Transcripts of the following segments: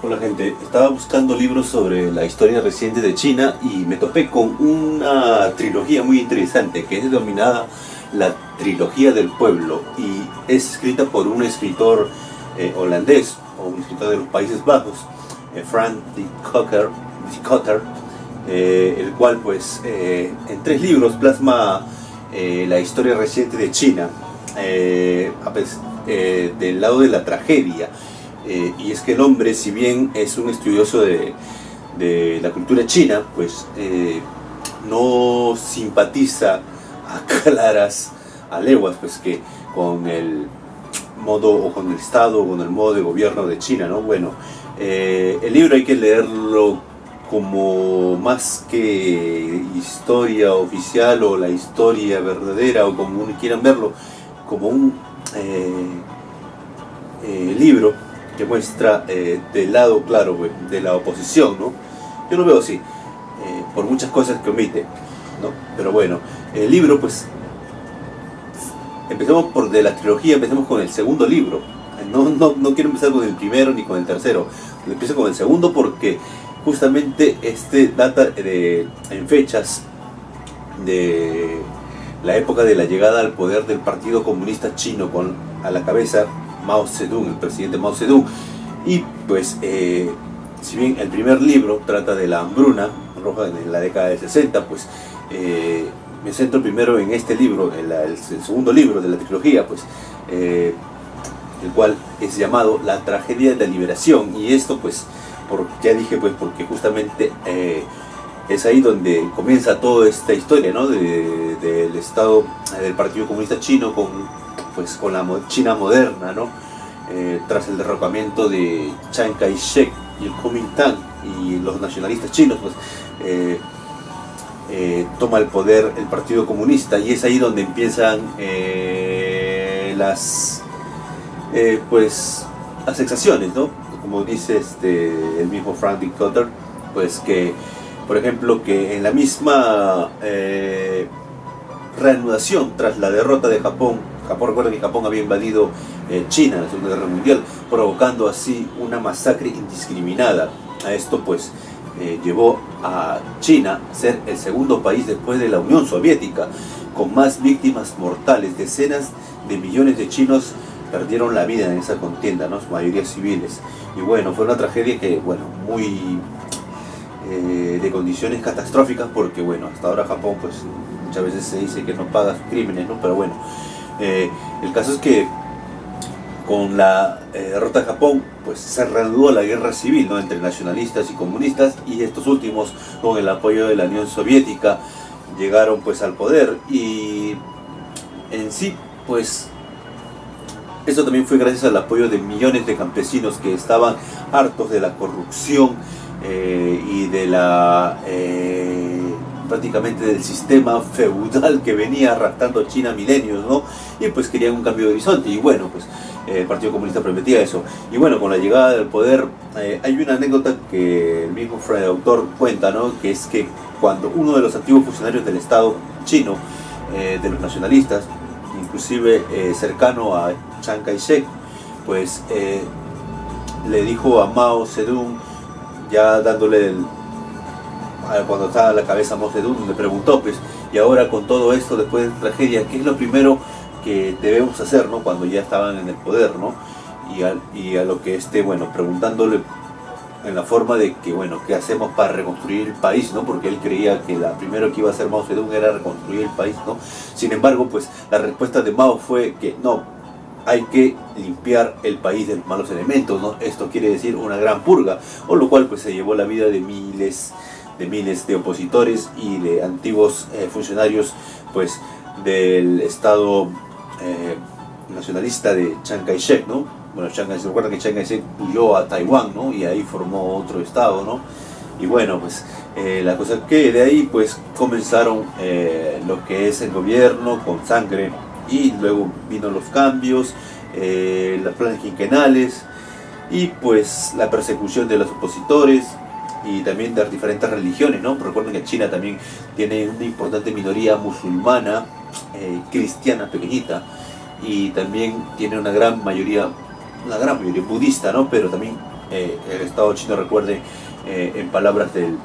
Hola gente, estaba buscando libros sobre la historia reciente de China y me topé con una trilogía muy interesante que es denominada la Trilogía del Pueblo y es escrita por un escritor holandés o un escritor de los Países Bajos, Frank de Kotter, el cual pues en 3 libros plasma la historia reciente de China del lado de la tragedia. Y es que el hombre, si bien es un estudioso de la cultura china, pues no simpatiza a claras, a leguas, pues que con el modo o con el estado o con el modo de gobierno de China, ¿no? Bueno, el libro hay que leerlo como más que historia oficial o la historia verdadera o como quieran verlo, como un libro que muestra del lado, claro, de la oposición, ¿no? Yo lo veo así, por muchas cosas que omite, ¿no? Pero bueno, el libro, pues, empezamos por de la trilogía, empezamos con el segundo libro. No quiero empezar con el primero ni con el tercero, empiezo con el segundo porque justamente este data en fechas de la época de la llegada al poder del Partido Comunista Chino con a la cabeza Mao Zedong, el presidente Mao Zedong. Y pues si bien el primer libro trata de la hambruna roja en la década del 60, pues me centro primero en este libro, el segundo libro de la trilogía, pues el cual es llamado La Tragedia de la Liberación. Y esto pues, ya dije, pues porque justamente es ahí donde comienza toda esta historia, ¿no? Del estado del Partido Comunista Chino con la China moderna, ¿no? Tras el derrocamiento de Chiang Kai-shek y el Kuomintang y los nacionalistas chinos, pues toma el poder el Partido Comunista y es ahí donde empiezan las exacciones, ¿no? Como dice el mismo Frank de Kotter, pues que, por ejemplo, que en la misma reanudación tras la derrota de Japón, recuerda que Japón había invadido China en la Segunda Guerra Mundial, provocando así una masacre indiscriminada. A esto pues llevó a China a ser el segundo país después de la Unión Soviética, con más víctimas mortales. Decenas de millones de chinos perdieron la vida en esa contienda, ¿no? Mayoría civiles. Y bueno, fue una tragedia que, bueno, muy de condiciones catastróficas, porque bueno, hasta ahora Japón pues muchas veces se dice que no paga sus crímenes, ¿no? Pero bueno, el caso es que con la derrota de Japón pues se reanudó la guerra civil, ¿no? Entre nacionalistas y comunistas, y estos últimos, con el apoyo de la Unión Soviética, llegaron pues al poder. Y en sí pues eso también fue gracias al apoyo de millones de campesinos que estaban hartos de la corrupción y de la prácticamente del sistema feudal que venía arrastrando China milenios, ¿no? Y pues querían un cambio de horizonte, y bueno, pues el Partido Comunista prometía eso. Y bueno, con la llegada del poder hay una anécdota que el mismo autor cuenta, ¿no? Que es que cuando uno de los antiguos funcionarios del Estado chino, de los nacionalistas, inclusive cercano a Chiang Kai-shek, pues le dijo a Mao Zedong, ya dándole cuando estaba a la cabeza Mao Zedong, le preguntó, pues, y ahora con todo esto, después de la tragedia, ¿qué es lo primero que debemos hacer, ¿no? Cuando ya estaban en el poder, ¿no? Y a lo que bueno, preguntándole en la forma de que, bueno, ¿qué hacemos para reconstruir el país, ¿no? Porque él creía que la primero que iba a hacer Mao Zedong era reconstruir el país, ¿no? Sin embargo, pues la respuesta de Mao fue que no, hay que limpiar el país de los malos elementos, ¿no? Esto quiere decir una gran purga, por lo cual pues se llevó la vida de miles de opositores y de antiguos funcionarios pues del Estado nacionalista de Chiang Kai-shek, ¿no? Bueno, se recuerda que Chiang Kai-shek huyó a Taiwán, ¿no? Y ahí formó otro estado, ¿no? Y bueno, pues la cosa es que de ahí pues comenzaron lo que es el gobierno con sangre, y luego vino los cambios, los planes quinquenales y pues la persecución de los opositores y también de las diferentes religiones, ¿no? Recuerden que China también tiene una importante minoría musulmana, cristiana pequeñita, y también tiene una gran mayoría budista, ¿no? Pero también el Estado chino, recuerde, en palabras del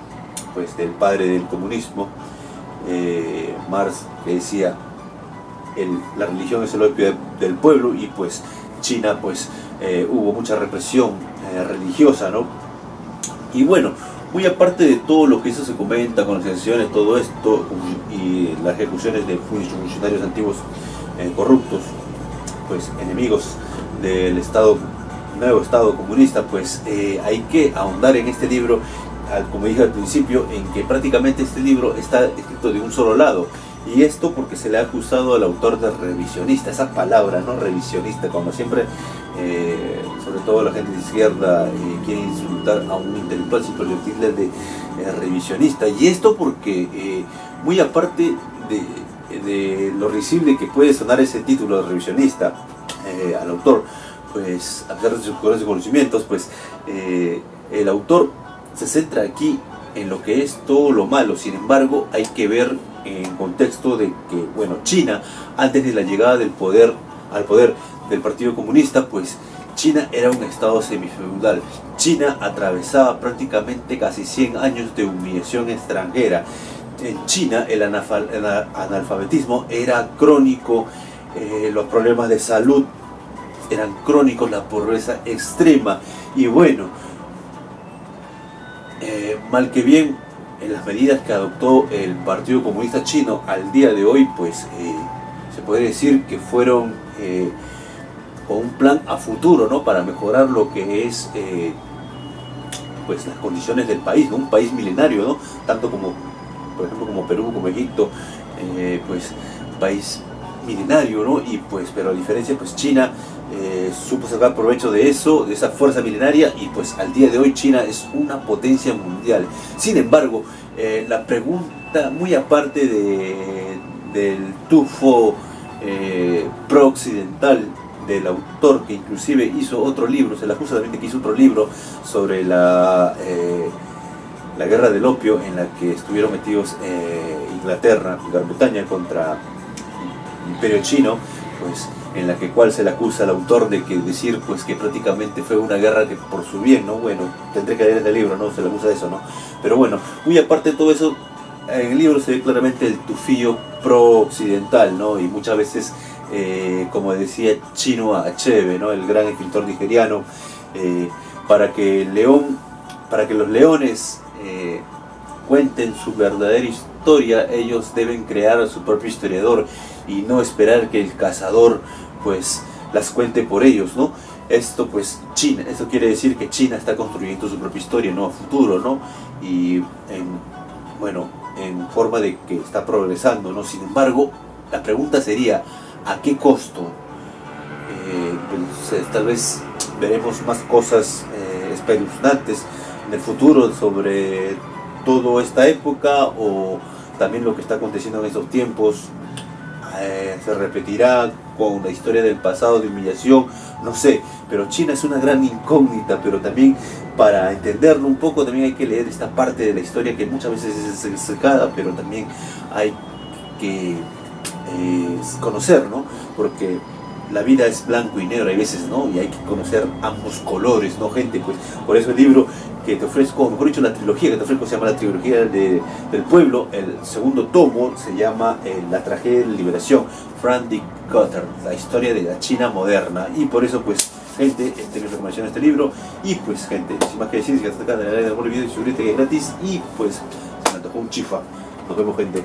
padre del comunismo, Marx, que decía, la religión es el opio del pueblo, y pues China pues hubo mucha represión religiosa, ¿no? Y bueno, muy aparte de todo lo que eso se comenta con las sanciones, todo esto y las ejecuciones de funcionarios antiguos corruptos, pues enemigos del nuevo Estado comunista, pues hay que ahondar en este libro, como dije al principio, en que prácticamente este libro está escrito de un solo lado. Y esto porque se le ha acusado al autor de revisionista, esa palabra, ¿no? Revisionista, cuando siempre, sobre todo la gente de izquierda, quiere insultar a un intelectual sin convertirle de revisionista. Y esto porque, muy aparte de lo risible que puede sonar ese título de revisionista al autor, pues a pesar de sus conocimientos, pues el autor se centra aquí en lo que es todo lo malo. Sin embargo, hay que ver en contexto de que, bueno, China, antes de la llegada al poder del Partido Comunista, pues China era un estado semifeudal. China atravesaba prácticamente casi 100 años de humillación extranjera. En China el analfabetismo era crónico, los problemas de salud eran crónicos, la pobreza extrema. Y bueno, mal que bien, en las medidas que adoptó el Partido Comunista Chino al día de hoy, pues se puede decir que fueron con un plan a futuro, ¿no? Para mejorar lo que es pues las condiciones del país, ¿no? Un país milenario, ¿no? Tanto como, por ejemplo, como Perú, como Egipto, pues país milenario, ¿no? Y pues, pero a diferencia, pues China supo sacar provecho de eso, de esa fuerza milenaria, y pues al día de hoy China es una potencia mundial. Sin embargo, la pregunta, muy aparte del tufo pro-occidental del autor, que inclusive hizo otro libro, se le acusa también de que hizo otro libro sobre la guerra del opio, en la que estuvieron metidos Inglaterra, Gran Bretaña contra el Imperio Chino, pues en la cual se le acusa al autor de que decir pues que prácticamente fue una guerra que por su bien, ¿no? Bueno, tendré que leer este libro, ¿no? Se le acusa de eso, ¿no? Pero bueno, muy aparte de todo eso, en el libro se ve claramente el tufillo pro-occidental, ¿no? Y muchas veces, como decía Chinua Achebe, ¿no? El gran escritor nigeriano, para que los leones cuenten su verdadera historia, ellos deben crear a su propio historiador y no esperar que el cazador pues las cuente por ellos, ¿no? Esto pues esto quiere decir que China está construyendo su propia historia, ¿no? A futuro, ¿no? Y en forma de que está progresando, ¿no? Sin embargo, la pregunta sería, ¿a qué costo? Pues, tal vez veremos más cosas espeluznantes en el futuro sobre toda esta época, o también lo que está aconteciendo en estos tiempos se repetirá con la historia del pasado de humillación, no sé, pero China es una gran incógnita. Pero también, para entenderlo un poco, también hay que leer esta parte de la historia que muchas veces es secada, pero también hay que conocer, ¿no? Porque la vida es blanco y negro, hay veces, ¿no? Y hay que conocer ambos colores, ¿no, gente? Pues por eso el libro que te ofrezco, mejor dicho, la trilogía que te ofrezco se llama La Trilogía del Pueblo. El segundo tomo se llama La Tragedia de la Liberación, Frank D. Cutter, la historia de la China moderna. Y por eso, pues, gente, esta es mi recomendación de este libro. Y pues, gente, sin más que decir, si hasta acá, dale like al video y suscríbete, que es gratis. Y pues, se me antojó un chifa. Nos vemos, gente.